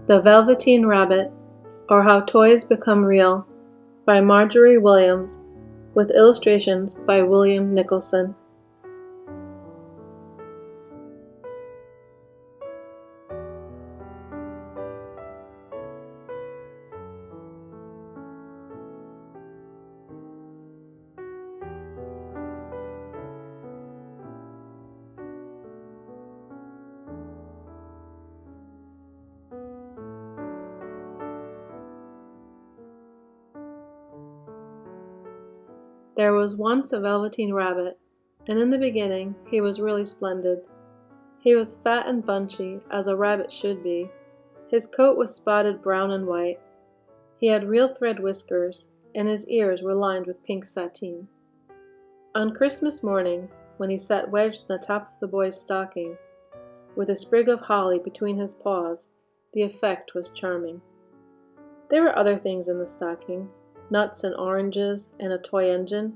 The Velveteen Rabbit, or How Toys Become Real, by Margery Williams, with illustrations by William Nicholson. There was once a Velveteen Rabbit, and in the beginning he was really splendid. He was fat and bunchy, as a rabbit should be. His coat was spotted brown and white. He had real thread whiskers, and his ears were lined with pink sateen. On Christmas morning, when he sat wedged in the top of the boy's stocking, with a sprig of holly between his paws, the effect was charming. There were other things in the stocking, nuts and oranges and a toy engine,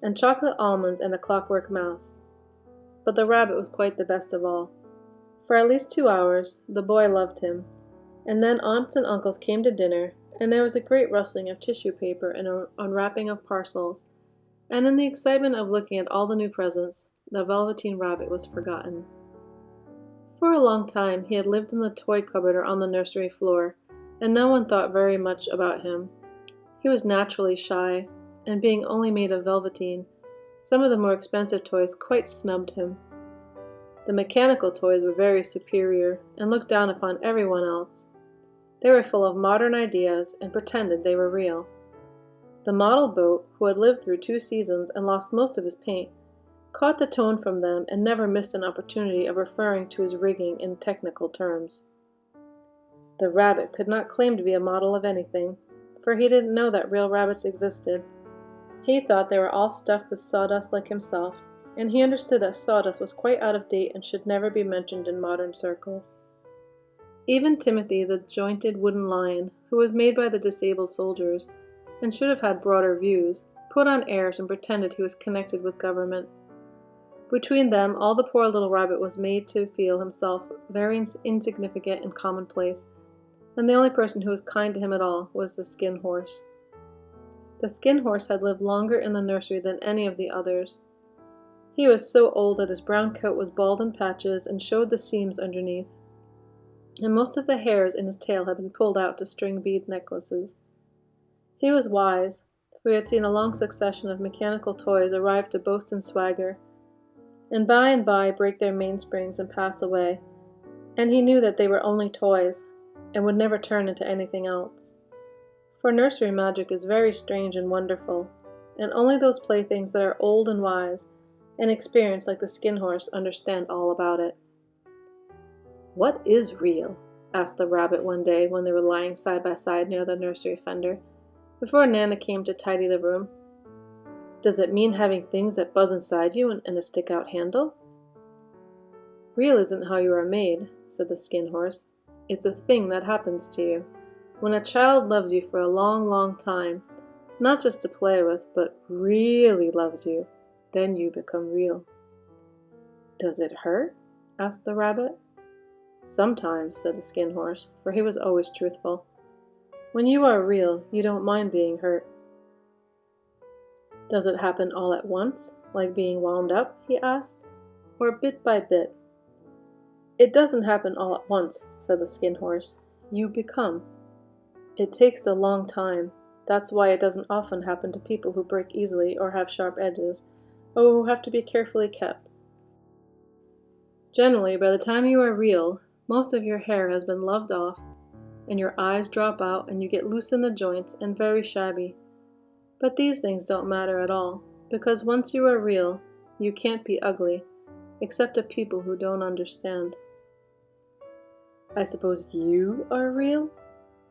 and chocolate almonds and a clockwork mouse. But the rabbit was quite the best of all. For at least 2 hours the boy loved him, and then aunts and uncles came to dinner, and there was a great rustling of tissue paper and unwrapping of parcels, and in the excitement of looking at all the new presents, the Velveteen Rabbit was forgotten. For a long time he had lived in the toy cupboard or on the nursery floor, and no one thought very much about him. He was naturally shy, and being only made of velveteen, some of the more expensive toys quite snubbed him. The mechanical toys were very superior and looked down upon everyone else. They were full of modern ideas and pretended they were real. The model boat, who had lived through 2 seasons and lost most of his paint, caught the tone from them and never missed an opportunity of referring to his rigging in technical terms. The rabbit could not claim to be a model of anything, for he didn't know that real rabbits existed. He thought they were all stuffed with sawdust like himself, and he understood that sawdust was quite out of date and should never be mentioned in modern circles. Even Timothy, the jointed wooden lion, who was made by the disabled soldiers, and should have had broader views, put on airs and pretended he was connected with government. Between them, all the poor little rabbit was made to feel himself very insignificant and commonplace, and the only person who was kind to him at all was the Skin Horse. The Skin Horse had lived longer in the nursery than any of the others. He was so old that his brown coat was bald in patches and showed the seams underneath, and most of the hairs in his tail had been pulled out to string bead necklaces. He was wise, for he had seen a long succession of mechanical toys arrive to boast and swagger, and by break their mainsprings and pass away, and he knew that they were only toys, and would never turn into anything else. For nursery magic is very strange and wonderful, and only those playthings that are old and wise and experienced like the Skin Horse understand all about it. "What is real?" asked the rabbit one day when they were lying side by side near the nursery fender, before Nana came to tidy the room. "Does it mean having things that buzz inside you and a stick-out handle?" "Real isn't how you are made," said the Skin Horse. "It's a thing that happens to you. When a child loves you for a long, long time, not just to play with, but really loves you, then you become real." "Does it hurt?" asked the rabbit. "Sometimes," said the Skin Horse, for he was always truthful. "When you are real, you don't mind being hurt." "Does it happen all at once, like being wound up?" he asked, "or bit by bit?" "It doesn't happen all at once," said the Skin Horse. "You become. It takes a long time. That's why it doesn't often happen to people who break easily or have sharp edges, or who have to be carefully kept. Generally, by the time you are real, most of your hair has been loved off, and your eyes drop out and you get loose in the joints and very shabby. But these things don't matter at all, because once you are real, you can't be ugly, except to people who don't understand." "I suppose you are real?"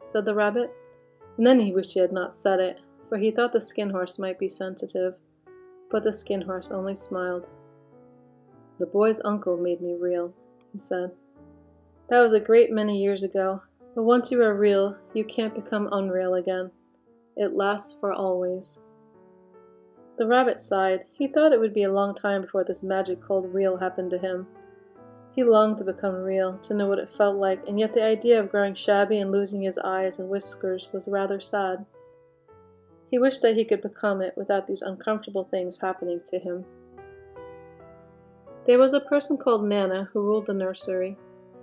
said the rabbit, and then he wished he had not said it, for he thought the Skin Horse might be sensitive. But the Skin Horse only smiled. "The boy's uncle made me real," he said. "That was a great many years ago, but once you are real, you can't become unreal again. It lasts for always." The rabbit sighed. He thought it would be a long time before this magic called real happened to him. He longed to become real, to know what it felt like, and yet the idea of growing shabby and losing his eyes and whiskers was rather sad. He wished that he could become it without these uncomfortable things happening to him. There was a person called Nana who ruled the nursery.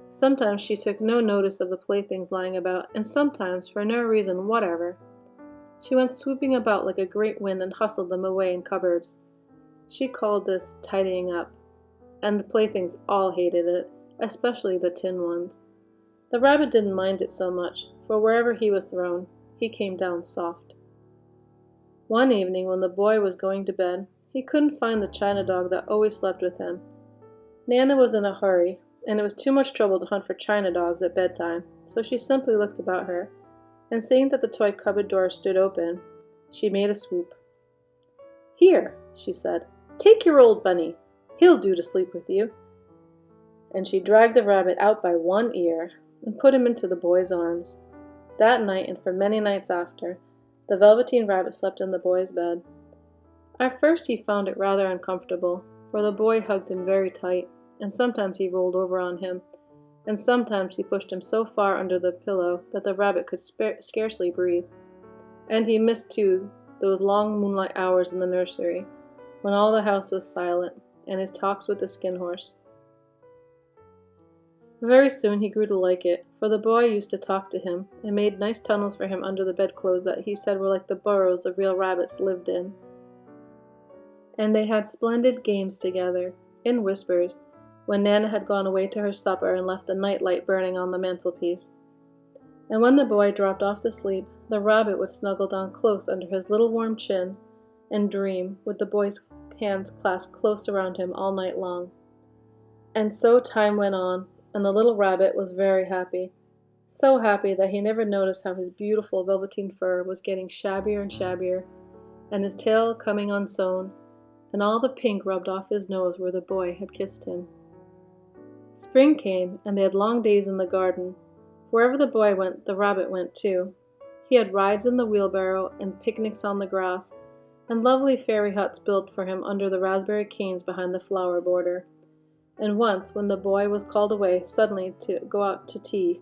Sometimes she took no notice of the playthings lying about, and sometimes, for no reason whatever, she went swooping about like a great wind and hustled them away in cupboards. She called this tidying up, and the playthings all hated it, especially the tin ones. The rabbit didn't mind it so much, for wherever he was thrown, he came down soft. One evening, when the boy was going to bed, he couldn't find the china dog that always slept with him. Nana was in a hurry, and it was too much trouble to hunt for china dogs at bedtime, so she simply looked about her, and seeing that the toy cupboard door stood open, she made a swoop. "Here," she said, "take your old bunny. He'll do to sleep with you." And she dragged the rabbit out by one ear and put him into the boy's arms. That night, and for many nights after, the Velveteen Rabbit slept in the boy's bed. At first he found it rather uncomfortable, for the boy hugged him very tight, and sometimes he rolled over on him, and sometimes he pushed him so far under the pillow that the rabbit could scarcely breathe. And he missed, too, those long moonlight hours in the nursery, when all the house was silent, and his talks with the skin horse. Very soon he grew to like it, for the boy used to talk to him, and made nice tunnels for him under the bedclothes that he said were like the burrows the real rabbits lived in. And they had splendid games together, in whispers, when Nana had gone away to her supper and left the night light burning on the mantelpiece. And when the boy dropped off to sleep, the rabbit would snuggle down close under his little warm chin and dream, with the boy's hands clasped close around him all night long. And so time went on, and the little rabbit was very happy. So happy that he never noticed how his beautiful velveteen fur was getting shabbier and shabbier, and his tail coming unsewn, and all the pink rubbed off his nose where the boy had kissed him. Spring came, and they had long days in the garden. Wherever the boy went, the rabbit went too. He had rides in the wheelbarrow, and picnics on the grass, and lovely fairy huts built for him under the raspberry canes behind the flower border. And once, when the boy was called away suddenly to go out to tea,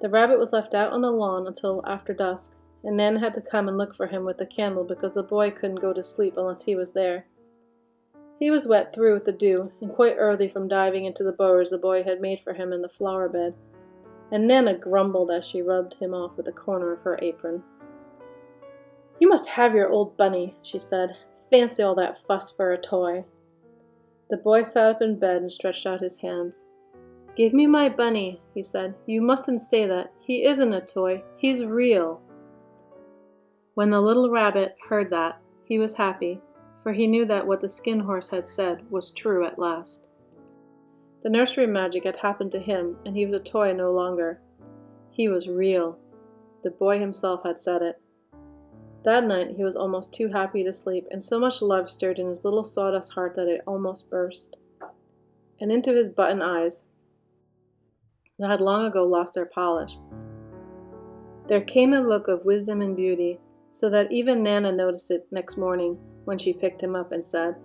the rabbit was left out on the lawn until after dusk, and Nan had to come and look for him with the candle because the boy couldn't go to sleep unless he was there. He was wet through with the dew, and quite early from diving into the burrows the boy had made for him in the flower bed, and Nana grumbled as she rubbed him off with a corner of her apron. "You must have your old bunny," she said. "Fancy all that fuss for a toy." The boy sat up in bed and stretched out his hands. "Give me my bunny," he said. "You mustn't say that. He isn't a toy. He's real." When the little rabbit heard that, he was happy, for he knew that what the skin horse had said was true at last. The nursery magic had happened to him, and he was a toy no longer. He was real. The boy himself had said it. That night he was almost too happy to sleep, and so much love stirred in his little sawdust heart that it almost burst. And into his button eyes, that had long ago lost their polish, there came a look of wisdom and beauty, so that even Nana noticed it next morning when she picked him up and said,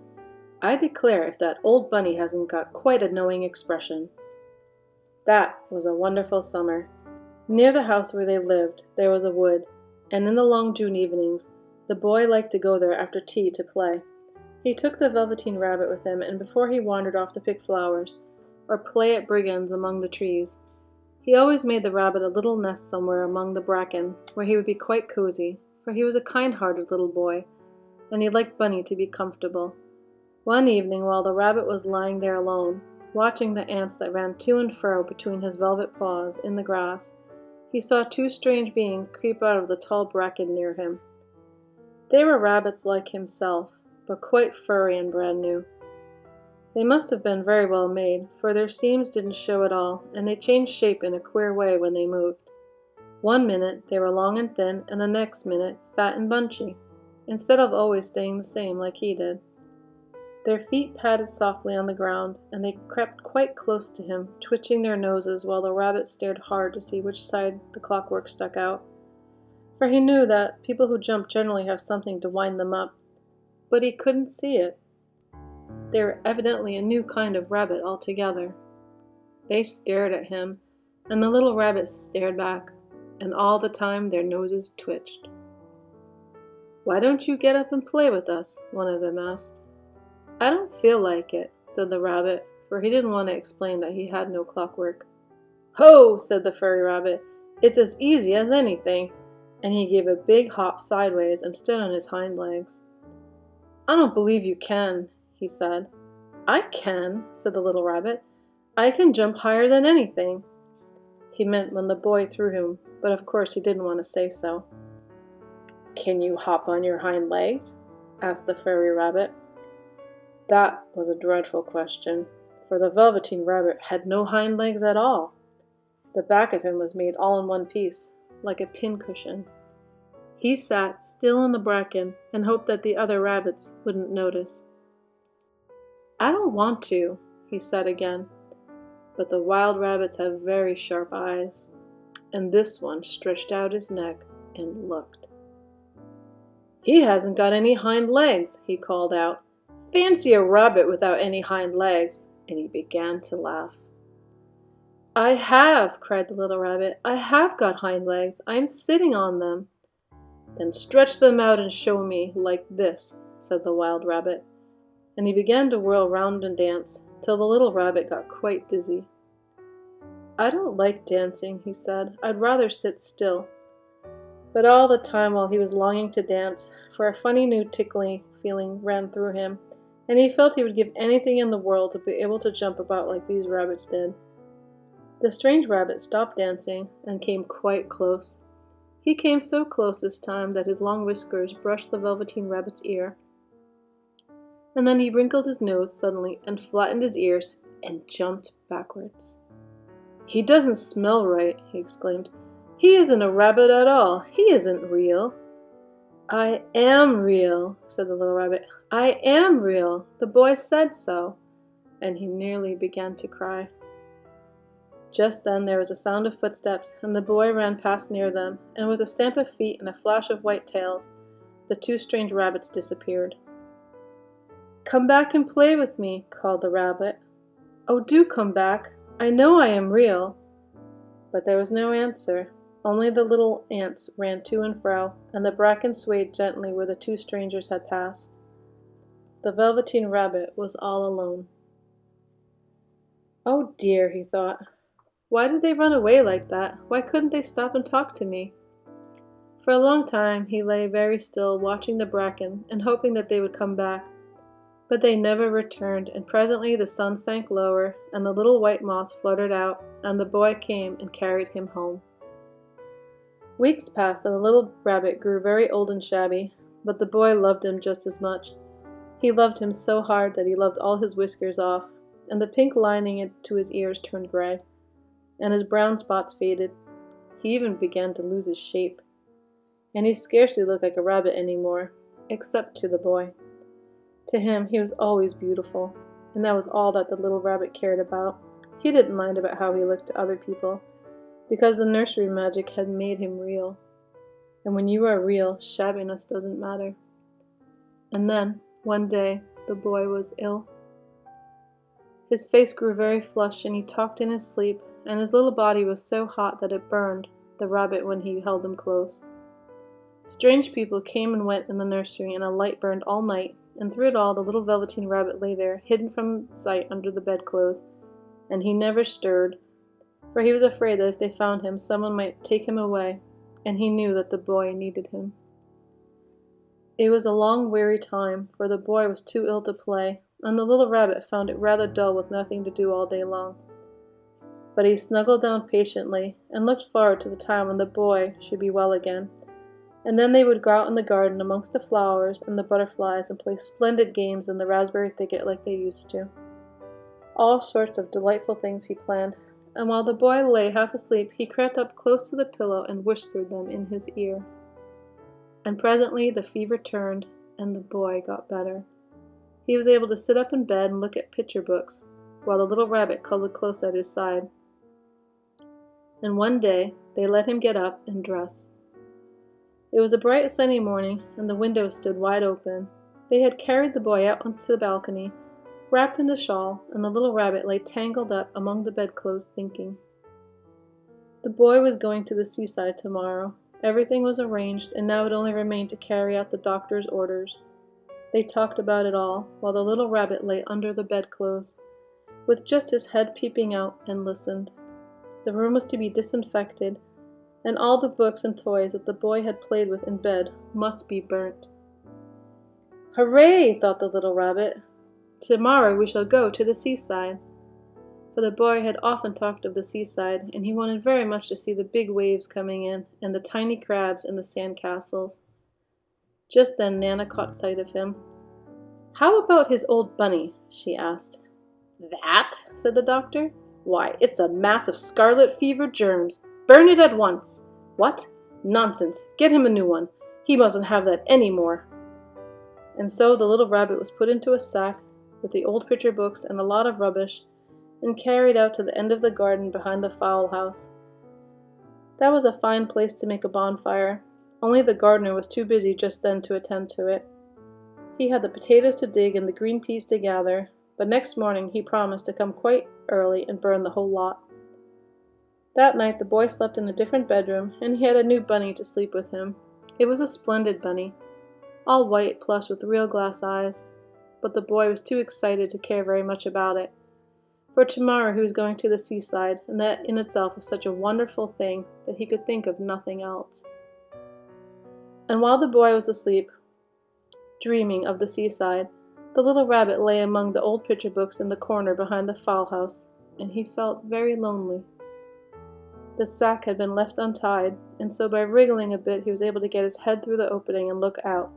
"I declare if that old bunny hasn't got quite a knowing expression." That was a wonderful summer. Near the house where they lived there was a wood, and in the long June evenings the boy liked to go there after tea to play. He took the Velveteen Rabbit with him, and before he wandered off to pick flowers or play at brigands among the trees, he always made the rabbit a little nest somewhere among the bracken where he would be quite cozy, for he was a kind-hearted little boy, and he liked Bunny to be comfortable. One evening, while the rabbit was lying there alone, watching the ants that ran to and fro between his velvet paws in the grass, he saw two strange beings creep out of the tall bracken near him. They were rabbits like himself, but quite furry and brand new. They must have been very well made, for their seams didn't show at all, and they changed shape in a queer way when they moved. One minute they were long and thin, and the next minute fat and bunchy, instead of always staying the same like he did. Their feet padded softly on the ground, and they crept quite close to him, twitching their noses while the rabbit stared hard to see which side the clockwork stuck out. For he knew that people who jump generally have something to wind them up, but he couldn't see it. They were evidently a new kind of rabbit altogether. They stared at him, and the little rabbits stared back, and all the time their noses twitched. "Why don't you get up and play with us?" one of them asked. "I don't feel like it," said the rabbit, for he didn't want to explain that he had no clockwork. "Ho!" said the furry rabbit. "It's as easy as anything," and he gave a big hop sideways and stood on his hind legs. "I don't believe you can," he said. "I can," said the little rabbit. "I can jump higher than anything." He meant when the boy threw him, but of course he didn't want to say so. "Can you hop on your hind legs?" asked the furry rabbit. That was a dreadful question, for the Velveteen Rabbit had no hind legs at all. The back of him was made all in one piece, like a pincushion. He sat still in the bracken and hoped that the other rabbits wouldn't notice. "I don't want to," he said again, but the wild rabbits have very sharp eyes, and this one stretched out his neck and looked. "He hasn't got any hind legs," he called out. "Fancy a rabbit without any hind legs," and he began to laugh. "I have," cried the little rabbit. "I have got hind legs. I'm sitting on them." "Then stretch them out and show me, like this," said the wild rabbit, and he began to whirl round and dance, till the little rabbit got quite dizzy. "I don't like dancing," he said. "I'd rather sit still." But all the time while he was longing to dance, for a funny new tickling feeling ran through him, and he felt he would give anything in the world to be able to jump about like these rabbits did. The strange rabbit stopped dancing and came quite close. He came so close this time that his long whiskers brushed the Velveteen Rabbit's ear. And then he wrinkled his nose suddenly and flattened his ears and jumped backwards. "He doesn't smell right," he exclaimed. "He isn't a rabbit at all. He isn't real." "I am real," said the little rabbit. "I am real. The boy said so." And he nearly began to cry. Just then there was a sound of footsteps, and the boy ran past near them, and with a stamp of feet and a flash of white tails, the two strange rabbits disappeared. "Come back and play with me," called the rabbit. "Oh, do come back. I know I am real." But there was no answer. Only the little ants ran to and fro, and the bracken swayed gently where the two strangers had passed. The Velveteen Rabbit was all alone. "Oh dear," he thought. "Why did they run away like that? Why couldn't they stop and talk to me?" For a long time he lay very still, watching the bracken and hoping that they would come back. But they never returned, and presently the sun sank lower, and the little white moths fluttered out, and the boy came and carried him home. Weeks passed, and the little rabbit grew very old and shabby, but the boy loved him just as much. He loved him so hard that he loved all his whiskers off, and the pink lining to his ears turned gray, and his brown spots faded. He even began to lose his shape, and he scarcely looked like a rabbit anymore, except to the boy. To him, he was always beautiful, and that was all that the little rabbit cared about. He didn't mind about how he looked to other people, because the nursery magic had made him real. And when you are real, shabbiness doesn't matter. And then, one day, the boy was ill. His face grew very flushed, and he talked in his sleep, and his little body was so hot that it burned the rabbit when he held him close. Strange people came and went in the nursery, and a light burned all night, and through it all the little Velveteen Rabbit lay there, hidden from sight under the bedclothes, and he never stirred, for he was afraid that if they found him, someone might take him away, and he knew that the boy needed him. It was a long, weary time, for the boy was too ill to play, and the little rabbit found it rather dull with nothing to do all day long. But he snuggled down patiently, and looked forward to the time when the boy should be well again, and then they would go out in the garden amongst the flowers and the butterflies and play splendid games in the raspberry thicket like they used to. All sorts of delightful things he planned, and while the boy lay half asleep, he crept up close to the pillow and whispered them in his ear. And presently the fever turned, and the boy got better. He was able to sit up in bed and look at picture books, while the little rabbit cuddled close at his side. And one day they let him get up and dress. It was a bright sunny morning, and the windows stood wide open. They had carried the boy out onto the balcony, wrapped in a shawl, and the little rabbit lay tangled up among the bedclothes thinking. The boy was going to the seaside tomorrow. Everything was arranged, and now it only remained to carry out the doctor's orders. They talked about it all, while the little rabbit lay under the bedclothes, with just his head peeping out, and listened. The room was to be disinfected, and all the books and toys that the boy had played with in bed must be burnt. "Hooray!" thought the little rabbit. "Tomorrow we shall go to the seaside." For the boy had often talked of the seaside, and he wanted very much to see the big waves coming in, and the tiny crabs in the sand castles. Just then Nana caught sight of him. "How about his old bunny?" she asked. "That?" said the doctor. "Why, it's a mass of scarlet fever germs. Burn it at once." "What? Nonsense. Get him a new one. He mustn't have that any more." And so the little rabbit was put into a sack with the old picture books and a lot of rubbish, and carried out to the end of the garden behind the fowl house. That was a fine place to make a bonfire, only the gardener was too busy just then to attend to it. He had the potatoes to dig and the green peas to gather, but next morning he promised to come quite early and burn the whole lot. That night the boy slept in a different bedroom, and he had a new bunny to sleep with him. It was a splendid bunny, all white plush with real glass eyes, but the boy was too excited to care very much about it. For tomorrow he was going to the seaside, and that in itself was such a wonderful thing that he could think of nothing else. And while the boy was asleep, dreaming of the seaside, the little rabbit lay among the old picture books in the corner behind the fowl house, and he felt very lonely. The sack had been left untied, and so by wriggling a bit he was able to get his head through the opening and look out.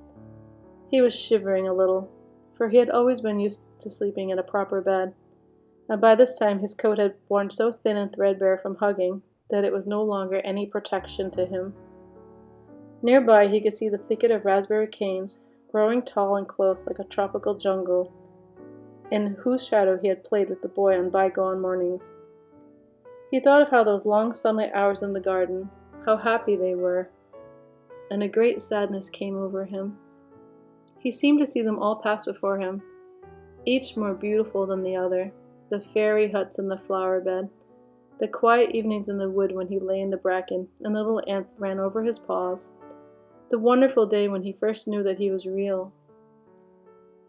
He was shivering a little, for he had always been used to sleeping in a proper bed, and by this time his coat had worn so thin and threadbare from hugging that it was no longer any protection to him. Nearby he could see the thicket of raspberry canes, growing tall and close like a tropical jungle, in whose shadow he had played with the boy on bygone mornings. He thought of how those long sunlight hours in the garden, how happy they were, and a great sadness came over him. He seemed to see them all pass before him, each more beautiful than the other. The fairy huts in the flower bed, the quiet evenings in the wood when he lay in the bracken and the little ants ran over his paws, the wonderful day when he first knew that he was real.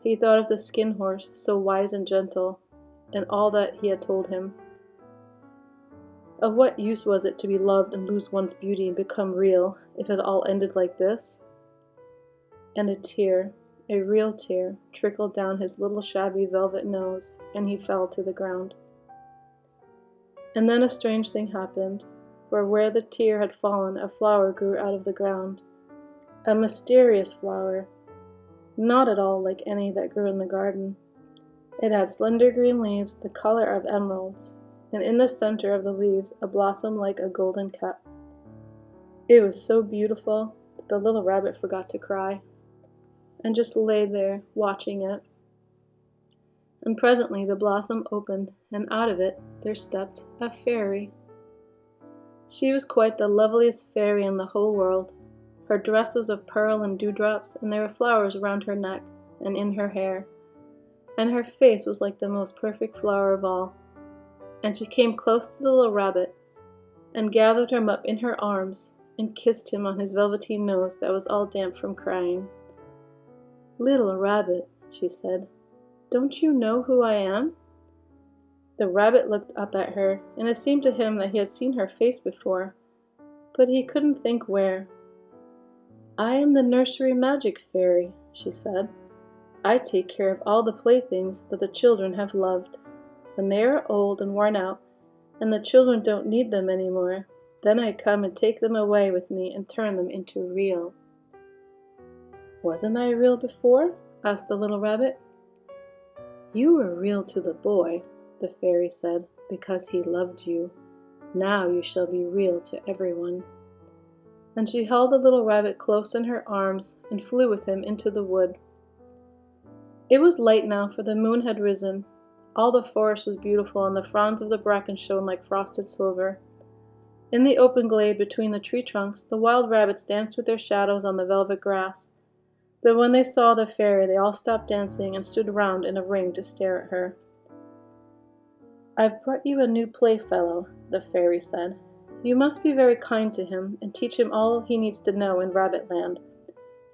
He thought of the skin horse, so wise and gentle, and all that he had told him. Of what use was it to be loved and lose one's beauty and become real, if it all ended like this? And a tear, a real tear, trickled down his little shabby velvet nose, and he fell to the ground. And then a strange thing happened, for where the tear had fallen a flower grew out of the ground. A mysterious flower, not at all like any that grew in the garden. It had slender green leaves the color of emeralds, and in the center of the leaves a blossom like a golden cup. It was so beautiful that the little rabbit forgot to cry, and just lay there watching it. And presently the blossom opened, and out of it there stepped a fairy. She was quite the loveliest fairy in the whole world. Her dress was of pearl and dewdrops, and there were flowers around her neck and in her hair, and her face was like the most perfect flower of all. And she came close to the little rabbit, and gathered him up in her arms, and kissed him on his velveteen nose that was all damp from crying. "Little rabbit," she said, "don't you know who I am?" The rabbit looked up at her, and it seemed to him that he had seen her face before, but he couldn't think where. "I am the nursery magic fairy," she said. "I take care of all the playthings that the children have loved. When they are old and worn out, and the children don't need them anymore, then I come and take them away with me and turn them into real." "Wasn't I real before?" asked the little rabbit. "You were real to the boy," the fairy said, "because he loved you. Now you shall be real to everyone." And she held the little rabbit close in her arms and flew with him into the wood. It was light now, for the moon had risen. All the forest was beautiful, and the fronds of the bracken shone like frosted silver. In the open glade between the tree trunks, the wild rabbits danced with their shadows on the velvet grass. But when they saw the fairy, they all stopped dancing and stood around in a ring to stare at her. "I've brought you a new playfellow," the fairy said. "You must be very kind to him and teach him all he needs to know in Rabbitland,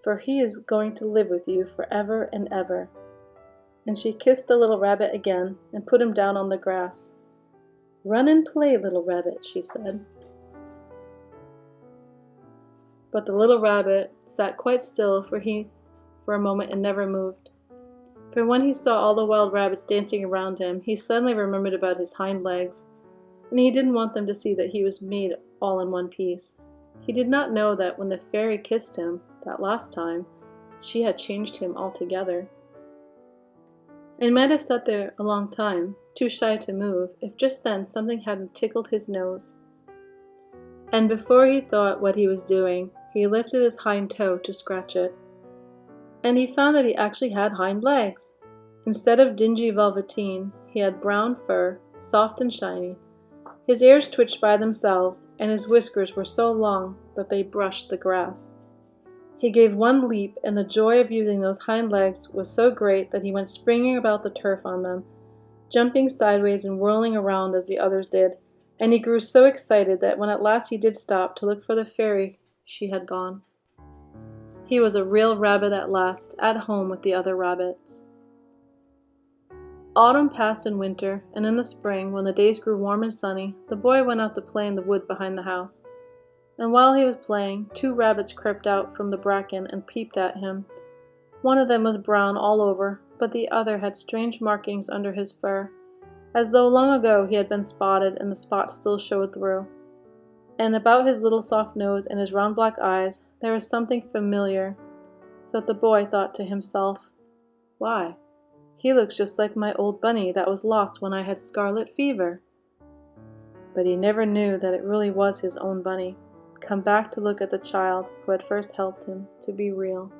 for he is going to live with you forever and ever." And she kissed the little rabbit again and put him down on the grass. "Run and play, little rabbit," she said. But the little rabbit sat quite still for a moment and never moved. For when he saw all the wild rabbits dancing around him, he suddenly remembered about his hind legs, and he didn't want them to see that he was made all in one piece. He did not know that when the fairy kissed him, that last time, she had changed him altogether. And might have sat there a long time, too shy to move, if just then something hadn't tickled his nose. And before he thought what he was doing, he lifted his hind toe to scratch it. And he found that he actually had hind legs. Instead of dingy velveteen, he had brown fur, soft and shiny. His ears twitched by themselves, and his whiskers were so long that they brushed the grass. He gave one leap, and the joy of using those hind legs was so great that he went springing about the turf on them, jumping sideways and whirling around as the others did, and he grew so excited that when at last he did stop to look for the fairy, she had gone. He was a real rabbit at last, at home with the other rabbits. Autumn passed in winter, and in the spring, when the days grew warm and sunny, the boy went out to play in the wood behind the house. And while he was playing, 2 rabbits crept out from the bracken and peeped at him. One of them was brown all over, but the other had strange markings under his fur, as though long ago he had been spotted and the spots still showed through. And about his little soft nose and his round black eyes there was something familiar, so that the boy thought to himself, "Why, he looks just like my old bunny that was lost when I had scarlet fever." But he never knew that it really was his own bunny, come back to look at the child who had first helped him to be real.